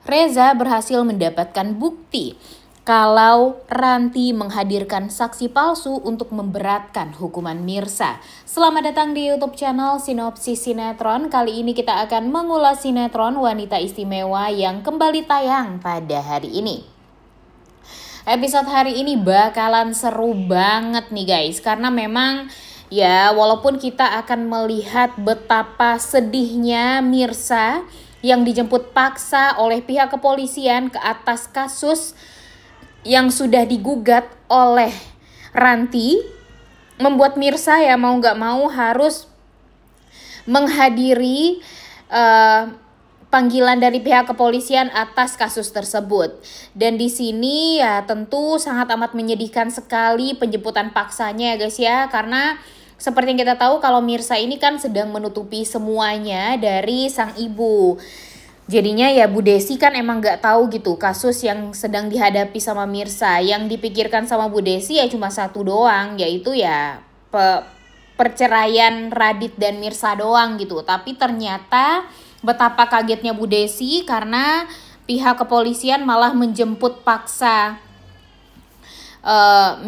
Reza berhasil mendapatkan bukti kalau Ranti menghadirkan saksi palsu untuk memberatkan hukuman Mirsa. Selamat datang di YouTube channel Sinopsis Sinetron. Kali ini kita akan mengulas sinetron Wanita Istimewa yang kembali tayang pada hari ini. Episode hari ini bakalan seru banget nih guys, karena memang ya walaupun kita akan melihat betapa sedihnya Mirsa yang dijemput paksa oleh pihak kepolisian ke atas kasus yang sudah digugat oleh Ranti, membuat Mirsa ya mau gak mau harus menghadiri panggilan dari pihak kepolisian atas kasus tersebut. Dan di sini ya tentu sangat amat menyedihkan sekali penjemputan paksanya ya guys ya, karena seperti yang kita tahu kalau Mirsa ini kan sedang menutupi semuanya dari sang ibu. Jadinya ya Bu Desi kan emang gak tahu gitu kasus yang sedang dihadapi sama Mirsa. Yang dipikirkan sama Bu Desi ya cuma satu doang, yaitu ya perceraian Radit dan Mirsa doang gitu. Tapi ternyata betapa kagetnya Bu Desi karena pihak kepolisian malah menjemput paksa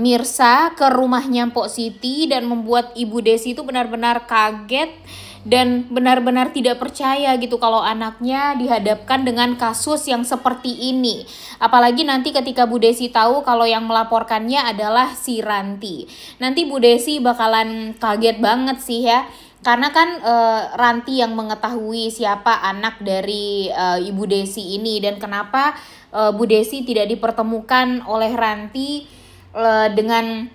Mirsa ke rumahnya Mpok Siti dan membuat Ibu Desi itu benar-benar kaget dan benar-benar tidak percaya gitu kalau anaknya dihadapkan dengan kasus yang seperti ini. Apalagi nanti ketika Bu Desi tahu kalau yang melaporkannya adalah si Ranti. Nanti Bu Desi bakalan kaget banget sih ya. Karena kan Ranti yang mengetahui siapa anak dari Ibu Desi ini dan kenapa Bu Desi tidak dipertemukan oleh Ranti dengan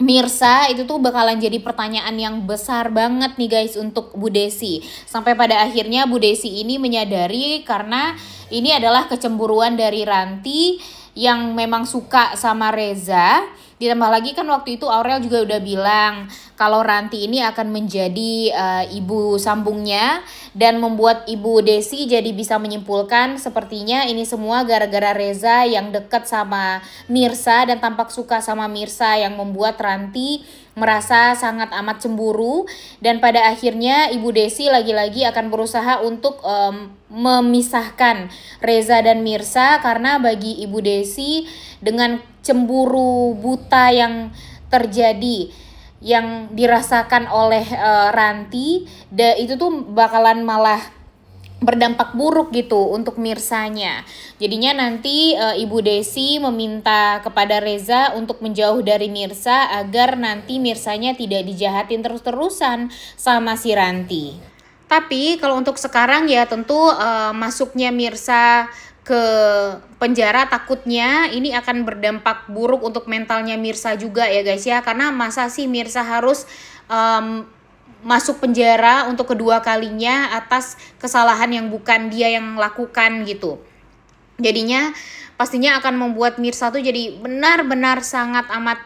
Mirsa, itu tuh bakalan jadi pertanyaan yang besar banget nih guys untuk Bu Desi. Sampai pada akhirnya Bu Desi ini menyadari karena ini adalah kecemburuan dari Ranti yang memang suka sama Reza. Ditambah lagi kan waktu itu Aurel juga udah bilang kalau Ranti ini akan menjadi ibu sambungnya, dan membuat Ibu Desi jadi bisa menyimpulkan sepertinya ini semua gara-gara Reza yang dekat sama Mirsa dan tampak suka sama Mirsa yang membuat Ranti merasa sangat amat cemburu. Dan pada akhirnya Ibu Desi lagi-lagi akan berusaha untuk memisahkan Reza dan Mirsa, karena bagi Ibu Desi dengan cemburu buta yang terjadi yang dirasakan oleh Ranti, itu tuh bakalan malah berdampak buruk gitu untuk Mirsanya. Jadinya nanti Ibu Desi meminta kepada Reza untuk menjauh dari Mirsa agar nanti Mirsanya tidak dijahatin terus-terusan sama si Ranti. Tapi kalau untuk sekarang ya tentu masuknya Mirsa ke penjara takutnya ini akan berdampak buruk untuk mentalnya Mirsa juga ya guys ya. Karena masa sih Mirsa harus masuk penjara untuk kedua kalinya atas kesalahan yang bukan dia yang lakukan gitu. Jadinya pastinya akan membuat Mirsa tuh jadi benar-benar sangat amat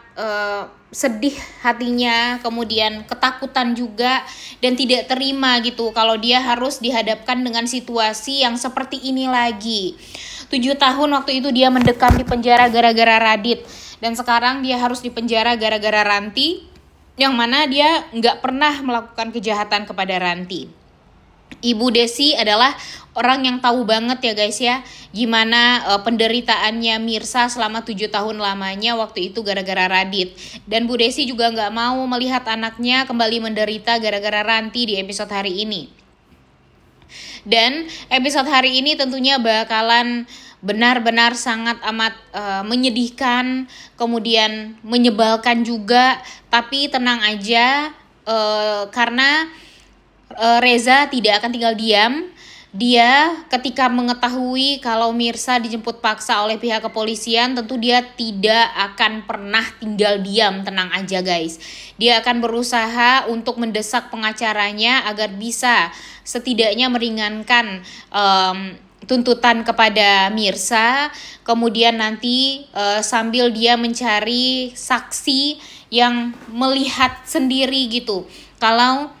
sedih hatinya, kemudian ketakutan juga, dan tidak terima gitu kalau dia harus dihadapkan dengan situasi yang seperti ini lagi. 7 tahun waktu itu dia mendekam di penjara gara-gara Radit, dan sekarang dia harus di penjara gara-gara Ranti, yang mana dia nggak pernah melakukan kejahatan kepada Ranti. Ibu Desi adalah orang yang tahu banget ya guys ya gimana penderitaannya Mirsa selama 7 tahun lamanya waktu itu gara-gara Radit. Dan Bu Desi juga nggak mau melihat anaknya kembali menderita gara-gara Ranti di episode hari ini. Dan episode hari ini tentunya bakalan benar-benar sangat amat menyedihkan, kemudian menyebalkan juga. Tapi tenang aja karena Reza tidak akan tinggal diam. Dia ketika mengetahui kalau Mirsa dijemput paksa oleh pihak kepolisian, tentu dia tidak akan pernah tinggal diam. Tenang aja guys. Dia akan berusaha untuk mendesak pengacaranya agar bisa setidaknya meringankan tuntutan kepada Mirsa. Kemudian nanti sambil dia mencari saksi yang melihat sendiri gitu kalau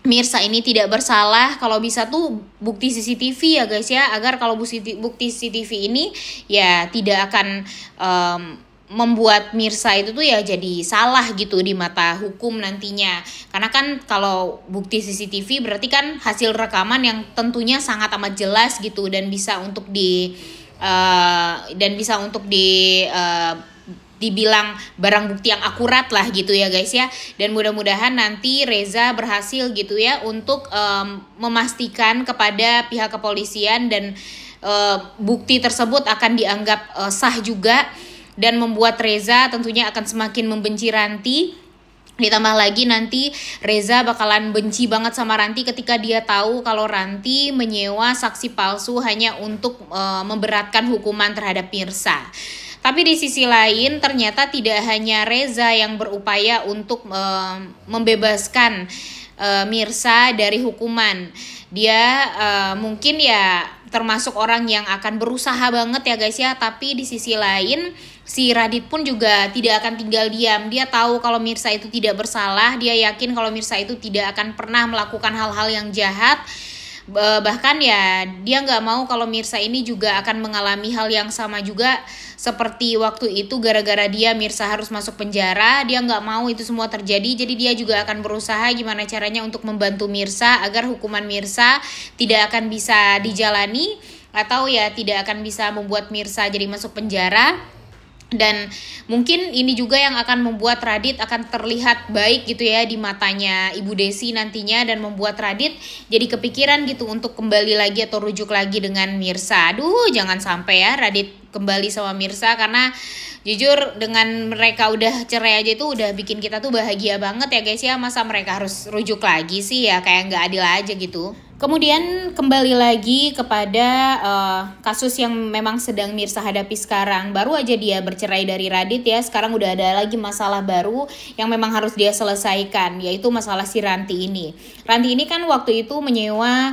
Mirsa ini tidak bersalah. Kalau bisa tuh bukti CCTV ya guys ya, agar kalau bukti CCTV ini ya tidak akan membuat Mirsa itu tuh ya jadi salah gitu di mata hukum nantinya. Karena kan kalau bukti CCTV berarti kan hasil rekaman yang tentunya sangat amat jelas gitu, dan bisa untuk dibilang barang bukti yang akurat lah gitu ya guys ya. Dan mudah-mudahan nanti Reza berhasil gitu ya untuk memastikan kepada pihak kepolisian, dan bukti tersebut akan dianggap sah juga, dan membuat Reza tentunya akan semakin membenci Ranti. Ditambah lagi nanti Reza bakalan benci banget sama Ranti ketika dia tahu kalau Ranti menyewa saksi palsu hanya untuk memberatkan hukuman terhadap Mirsa. Tapi di sisi lain ternyata tidak hanya Reza yang berupaya untuk membebaskan Mirsa dari hukuman. Dia mungkin ya termasuk orang yang akan berusaha banget ya guys ya. Tapi di sisi lain si Radit pun juga tidak akan tinggal diam. Dia tahu kalau Mirsa itu tidak bersalah. Dia yakin kalau Mirsa itu tidak akan pernah melakukan hal-hal yang jahat. Bahkan ya dia nggak mau kalau Mirsa ini juga akan mengalami hal yang sama juga seperti waktu itu. Gara-gara dia Mirsa harus masuk penjara, dia nggak mau itu semua terjadi. Jadi dia juga akan berusaha gimana caranya untuk membantu Mirsa agar hukuman Mirsa tidak akan bisa dijalani, atau ya tidak akan bisa membuat Mirsa jadi masuk penjara. Dan mungkin ini juga yang akan membuat Radit akan terlihat baik gitu ya di matanya Ibu Desi nantinya, dan membuat Radit jadi kepikiran gitu untuk kembali lagi atau rujuk lagi dengan Mirsa. Aduh, jangan sampai ya Radit kembali sama Mirsa, karena jujur dengan mereka udah cerai aja itu udah bikin kita tuh bahagia banget ya guys ya. Masa mereka harus rujuk lagi sih, ya kayak nggak adil aja gitu. Kemudian kembali lagi kepada kasus yang memang sedang Mirsa hadapi sekarang. Baru aja dia bercerai dari Radit ya, sekarang udah ada lagi masalah baru yang memang harus dia selesaikan, yaitu masalah si Ranti ini. Ranti ini kan waktu itu membayar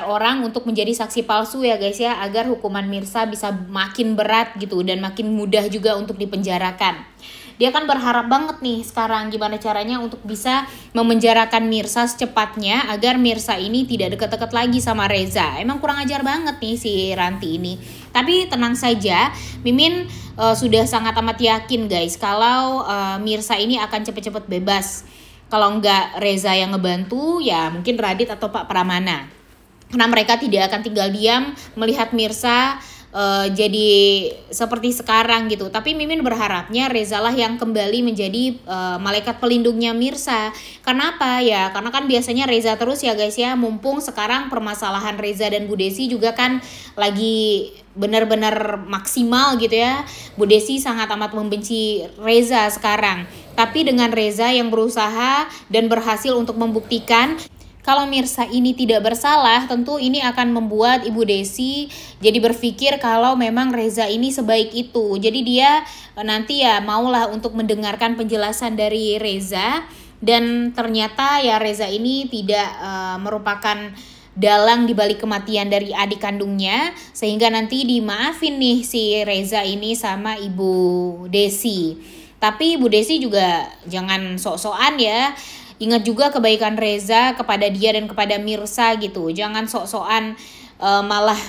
orang untuk menjadi saksi palsu ya guys ya, agar hukuman Mirsa bisa makin berat gitu dan makin mudah juga untuk dipenjarakan. Dia kan berharap banget nih sekarang gimana caranya untuk bisa memenjarakan Mirsa secepatnya agar Mirsa ini tidak deket-deket lagi sama Reza. Emang kurang ajar banget nih si Ranti ini. Tapi tenang saja, Mimin sudah sangat amat yakin guys kalau Mirsa ini akan cepet-cepet bebas. Kalau enggak Reza yang ngebantu, ya mungkin Radit atau Pak Pramana. Karena mereka tidak akan tinggal diam melihat Mirsa jadi seperti sekarang gitu. Tapi Mimin berharapnya Reza lah yang kembali menjadi malaikat pelindungnya Mirsa. Kenapa ya? Karena kan biasanya Reza terus ya guys ya. Mumpung sekarang permasalahan Reza dan Bu Desi juga kan lagi benar-benar maksimal gitu ya. Bu Desi sangat amat membenci Reza sekarang. Tapi dengan Reza yang berusaha dan berhasil untuk membuktikan kalau Mirsa ini tidak bersalah, tentu ini akan membuat Ibu Desi jadi berpikir kalau memang Reza ini sebaik itu. Jadi dia nanti ya maulah untuk mendengarkan penjelasan dari Reza, dan ternyata ya Reza ini tidak merupakan dalang dibalik kematian dari adik kandungnya, sehingga nanti dimaafin nih si Reza ini sama Ibu Desi. Tapi Ibu Desi juga jangan sok-sokan ya. Ingat juga kebaikan Reza kepada dia dan kepada Mirsa gitu. Jangan sok-sokan malah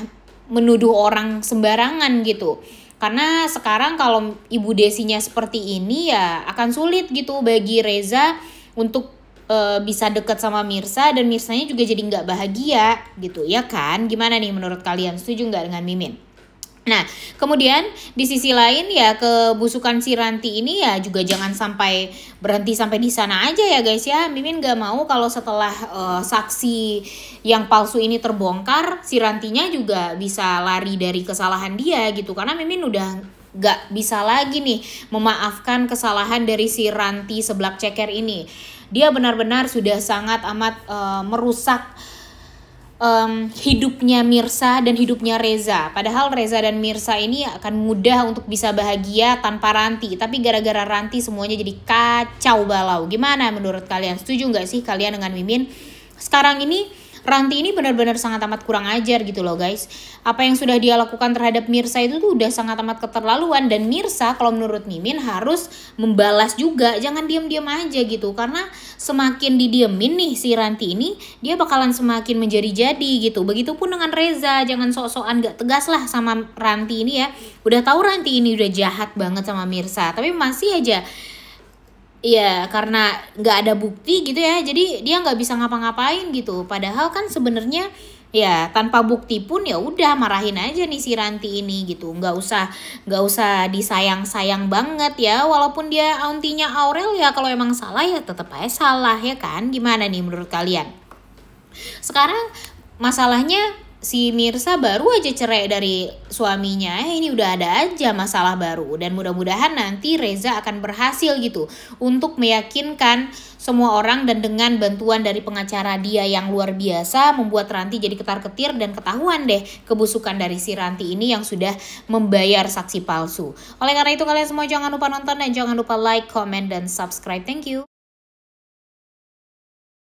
menuduh orang sembarangan gitu. Karena sekarang kalau Ibu Desinya seperti ini ya akan sulit gitu bagi Reza untuk bisa dekat sama Mirsa, dan Mirsanya juga jadi nggak bahagia gitu ya kan. Gimana nih menurut kalian, setuju nggak dengan Mimin? Nah, kemudian di sisi lain ya kebusukan si Ranti ini ya juga jangan sampai berhenti sampai di sana aja ya guys ya. Mimin gak mau kalau setelah saksi yang palsu ini terbongkar, si Rantinya juga bisa lari dari kesalahan dia gitu. Karena Mimin udah gak bisa lagi nih memaafkan kesalahan dari si Ranti seblak ceker ini. Dia benar-benar sudah sangat amat merusak hidupnya Mirsa dan hidupnya Reza. Padahal Reza dan Mirsa ini akan mudah untuk bisa bahagia tanpa Ranti, tapi gara-gara Ranti semuanya jadi kacau balau. Gimana menurut kalian? Setuju nggak sih kalian dengan Mimin? Sekarang ini Ranti ini benar-benar sangat amat kurang ajar gitu loh guys. Apa yang sudah dia lakukan terhadap Mirsa itu tuh udah sangat amat keterlaluan. Dan Mirsa kalau menurut Mimin harus membalas juga, jangan diam-diam aja gitu. Karena semakin didiemin nih si Ranti ini, dia bakalan semakin menjadi-jadi gitu. Begitupun dengan Reza, jangan sok-sokan gak tegas lah sama Ranti ini ya. Udah tahu Ranti ini udah jahat banget sama Mirsa, tapi masih aja ya karena nggak ada bukti gitu ya, jadi dia nggak bisa ngapa-ngapain gitu. Padahal kan sebenarnya ya tanpa bukti pun ya udah marahin aja nih si Ranti ini gitu. Nggak usah disayang-sayang banget ya. Walaupun dia auntinya Aurel ya, kalau emang salah ya tetap aja salah ya kan. Gimana nih menurut kalian? Sekarang masalahnya si Mirsa baru aja cerai dari suaminya, ini udah ada aja masalah baru. Dan mudah-mudahan nanti Reza akan berhasil gitu untuk meyakinkan semua orang, dan dengan bantuan dari pengacara dia yang luar biasa membuat Ranti jadi ketar-ketir dan ketahuan deh kebusukan dari si Ranti ini yang sudah membayar saksi palsu. Oleh karena itu kalian semua jangan lupa nonton dan jangan lupa like, comment, dan subscribe. Thank you.